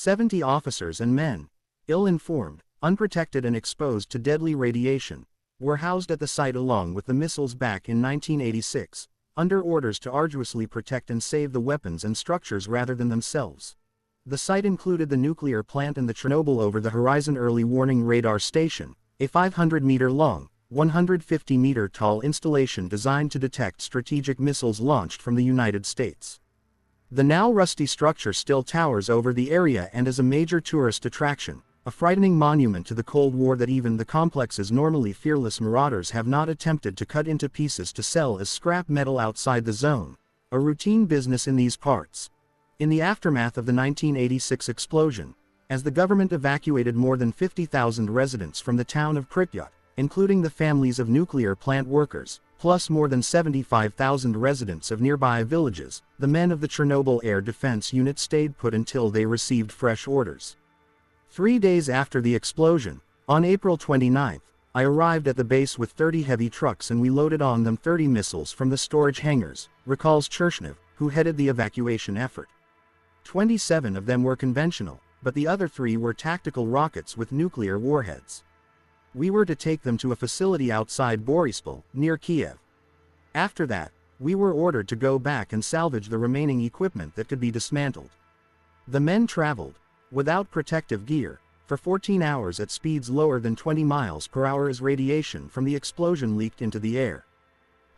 70 officers and men, ill-informed, unprotected and exposed to deadly radiation, were housed at the site along with the missiles back in 1986, under orders to arduously protect and save the weapons and structures rather than themselves. The site included the nuclear plant and the Chernobyl over-the-horizon early warning radar station, a 500-meter-long, 150-meter-tall installation designed to detect strategic missiles launched from the United States. The now rusty structure still towers over the area and is a major tourist attraction, a frightening monument to the Cold War that even the complex's normally fearless marauders have not attempted to cut into pieces to sell as scrap metal outside the zone, a routine business in these parts. In the aftermath of the 1986 explosion, as the government evacuated more than 50,000 residents from the town of Pripyat, including the families of nuclear plant workers, plus more than 75,000 residents of nearby villages, the men of the Chernobyl Air Defense Unit stayed put until they received fresh orders. 3 days after the explosion, on April 29, I arrived at the base with 30 heavy trucks and we loaded on them 30 missiles from the storage hangars, recalls Chernobyl, who headed the evacuation effort. 27 of them were conventional, but the other 3 were tactical rockets with nuclear warheads. We were to take them to a facility outside Borispol, near Kiev. After that, we were ordered to go back and salvage the remaining equipment that could be dismantled. The men traveled, without protective gear, for 14 hours at speeds lower than 20 miles per hour as radiation from the explosion leaked into the air.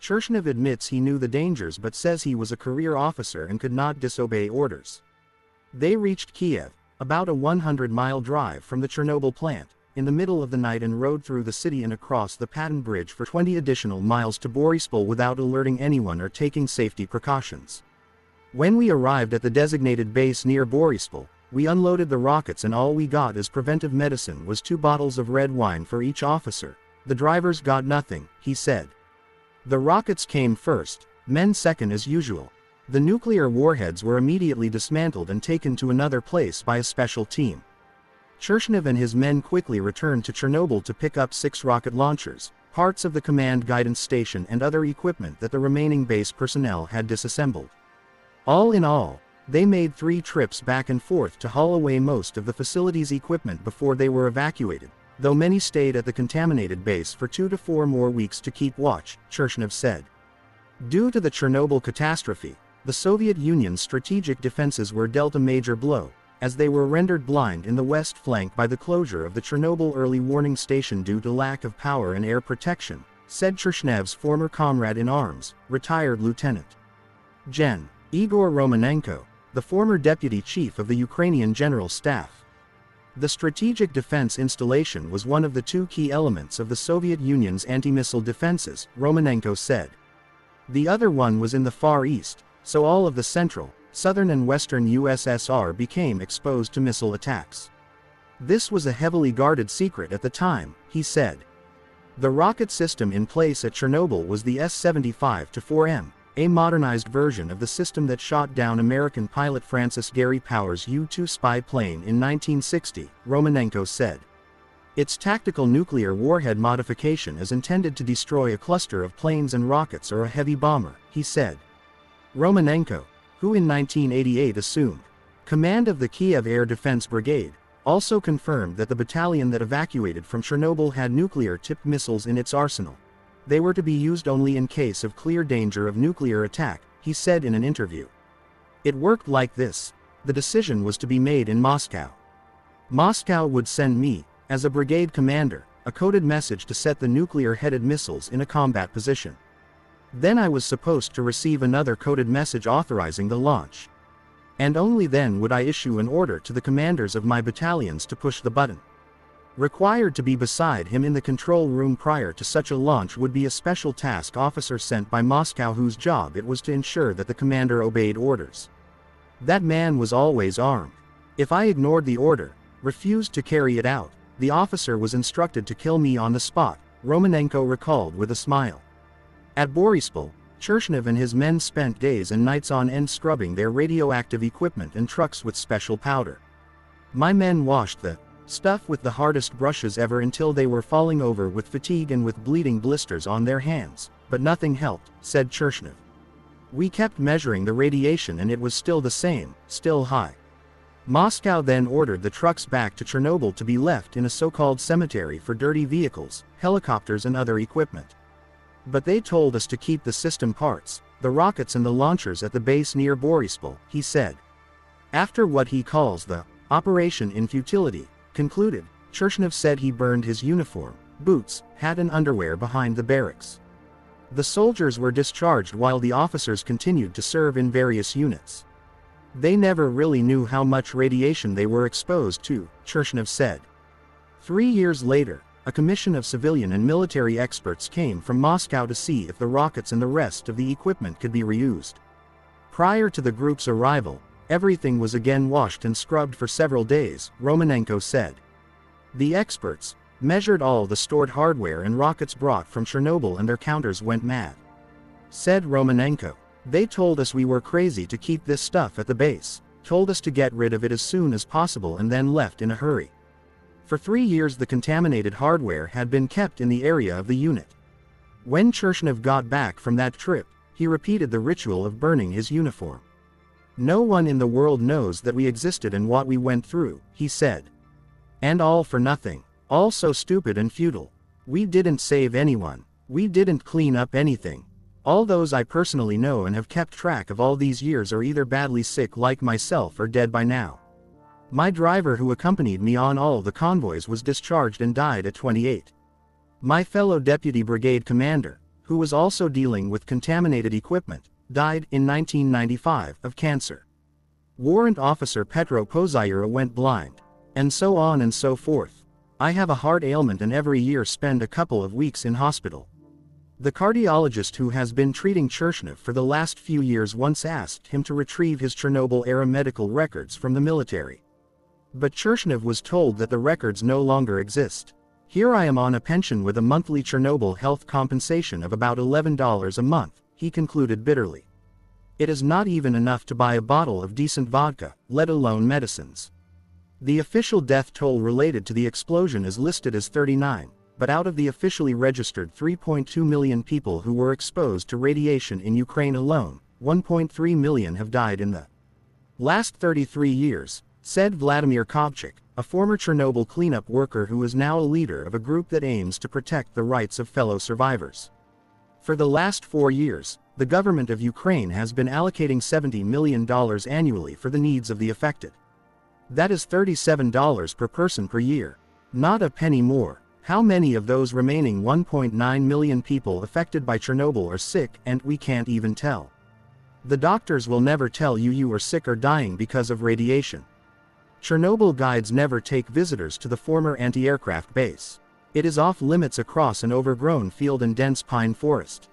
Chernobyl admits he knew the dangers but says he was a career officer and could not disobey orders. They reached Kiev, about a 100-mile drive from the Chernobyl plant, in the middle of the night and rode through the city and across the Patton Bridge for 20 additional miles to Borispol without alerting anyone or taking safety precautions. When we arrived at the designated base near Borispol, we unloaded the rockets and all we got as preventive medicine was 2 bottles of red wine for each officer. The drivers got nothing, he said. The rockets came first, men second as usual. The nuclear warheads were immediately dismantled and taken to another place by a special team. Chernobyl and his men quickly returned to Chernobyl to pick up 6 rocket launchers, parts of the command guidance station and other equipment that the remaining base personnel had disassembled. All in all, they made 3 trips back and forth to haul away most of the facility's equipment before they were evacuated, though many stayed at the contaminated base for 2 to 4 more weeks to keep watch, Chernobyl said. Due to the Chernobyl catastrophe, the Soviet Union's strategic defenses were dealt a major blow, as they were rendered blind in the west flank by the closure of the Chernobyl early warning station due to lack of power and air protection, said Chernobyl's former comrade in arms, retired Lieutenant Gen. Igor Romanenko, the former deputy chief of the Ukrainian General Staff. The strategic defense installation was one of the 2 key elements of the Soviet Union's anti-missile defenses, Romanenko said. The other one was in the Far East, so all of the central, southern and western USSR became exposed to missile attacks. This was a heavily guarded secret at the time, he said. The rocket system in place at Chernobyl was the S-75-4M, a modernized version of the system that shot down American pilot Francis Gary Powers' U-2 spy plane in 1960, Romanenko said. Its tactical nuclear warhead modification is intended to destroy a cluster of planes and rockets or a heavy bomber, he said. Romanenko, who in 1988 assumed command of the Kiev Air Defense Brigade, also confirmed that the battalion that evacuated from Chernobyl had nuclear-tipped missiles in its arsenal. They were to be used only in case of clear danger of nuclear attack, he said in an interview. It worked like this. The decision was to be made in Moscow. Moscow would send me, as a brigade commander, a coded message to set the nuclear-headed missiles in a combat position. Then I was supposed to receive another coded message authorizing the launch. And only then would I issue an order to the commanders of my battalions to push the button. Required to be beside him in the control room prior to such a launch would be a special task officer sent by Moscow whose job it was to ensure that the commander obeyed orders. That man was always armed. If I ignored the order, refused to carry it out, the officer was instructed to kill me on the spot, Romanenko recalled with a smile. At Borispol, Chernobyl and his men spent days and nights on end scrubbing their radioactive equipment and trucks with special powder. My men washed the stuff with the hardest brushes ever until they were falling over with fatigue and with bleeding blisters on their hands, but nothing helped, said Chernobyl. We kept measuring the radiation and it was still the same, still high. Moscow then ordered the trucks back to Chernobyl to be left in a so-called cemetery for dirty vehicles, helicopters and other equipment. But they told us to keep the system parts, the rockets and the launchers at the base near Boryspil, he said. After what he calls the operation in futility concluded, Chernobyl said he burned his uniform, boots, hat and underwear behind the barracks. The soldiers were discharged while the officers continued to serve in various units. They never really knew how much radiation they were exposed to, Chernobyl said. 3 years later, a commission of civilian and military experts came from Moscow to see if the rockets and the rest of the equipment could be reused. Prior to the group's arrival, everything was again washed and scrubbed for several days, Romanenko said. The experts measured all the stored hardware and rockets brought from Chernobyl and their counters went mad. Said Romanenko. They told us we were crazy to keep this stuff at the base, told us to get rid of it as soon as possible and then left in a hurry. For 3 years the contaminated hardware had been kept in the area of the unit. When Chernobyl got back from that trip, he repeated the ritual of burning his uniform. No one in the world knows that we existed and what we went through, he said. And all for nothing. All so stupid and futile. We didn't save anyone. We didn't clean up anything. All those I personally know and have kept track of all these years are either badly sick like myself or dead by now. My driver who accompanied me on all the convoys was discharged and died at 28. My fellow deputy brigade commander, who was also dealing with contaminated equipment, died in 1995 of cancer. Warrant Officer Petro Pozayura went blind. And so on and so forth. I have a heart ailment and every year spend a couple of weeks in hospital. The cardiologist who has been treating Chernobyl for the last few years once asked him to retrieve his Chernobyl-era medical records from the military. But Chernobyl was told that the records no longer exist. Here I am on a pension with a monthly Chernobyl health compensation of about $11 a month, he concluded bitterly. It is not even enough to buy a bottle of decent vodka, let alone medicines. The official death toll related to the explosion is listed as 39. But out of the officially registered 3.2 million people who were exposed to radiation in Ukraine alone, 1.3 million have died in the last 33 years, said Vladimir Kovchik, a former Chernobyl cleanup worker who is now a leader of a group that aims to protect the rights of fellow survivors. For the last 4 years, the government of Ukraine has been allocating $70 million annually for the needs of the affected. That is $37 per person per year. Not a penny more. How many of those remaining 1.9 million people affected by Chernobyl are sick and we can't even tell? The doctors will never tell you you are sick or dying because of radiation. Chernobyl guides never take visitors to the former anti-aircraft base. It is off limits across an overgrown field and dense pine forest.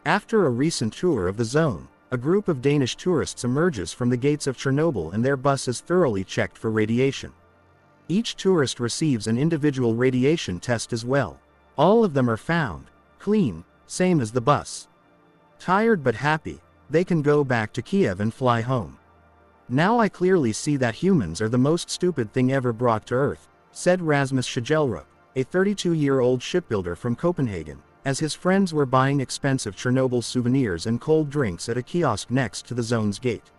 After a recent tour of the zone, a group of Danish tourists emerges from the gates of Chernobyl and their bus is thoroughly checked for radiation. Each tourist receives an individual radiation test as well. All of them are found clean, same as the bus. Tired but happy, they can go back to Kiev and fly home. Now I clearly see that humans are the most stupid thing ever brought to Earth, said Rasmus Sjegelrup, a 32-year-old shipbuilder from Copenhagen, as his friends were buying expensive Chernobyl souvenirs and cold drinks at a kiosk next to the zone's gate.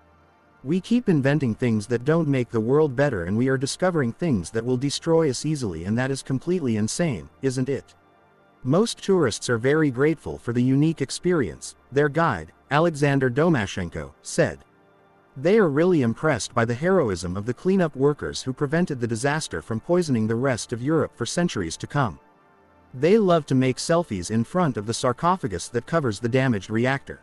We keep inventing things that don't make the world better and we are discovering things that will destroy us easily, and that is completely insane, isn't it? Most tourists are very grateful for the unique experience, their guide, Alexander Domashenko, said. They are really impressed by the heroism of the cleanup workers who prevented the disaster from poisoning the rest of Europe for centuries to come. They love to make selfies in front of the sarcophagus that covers the damaged reactor.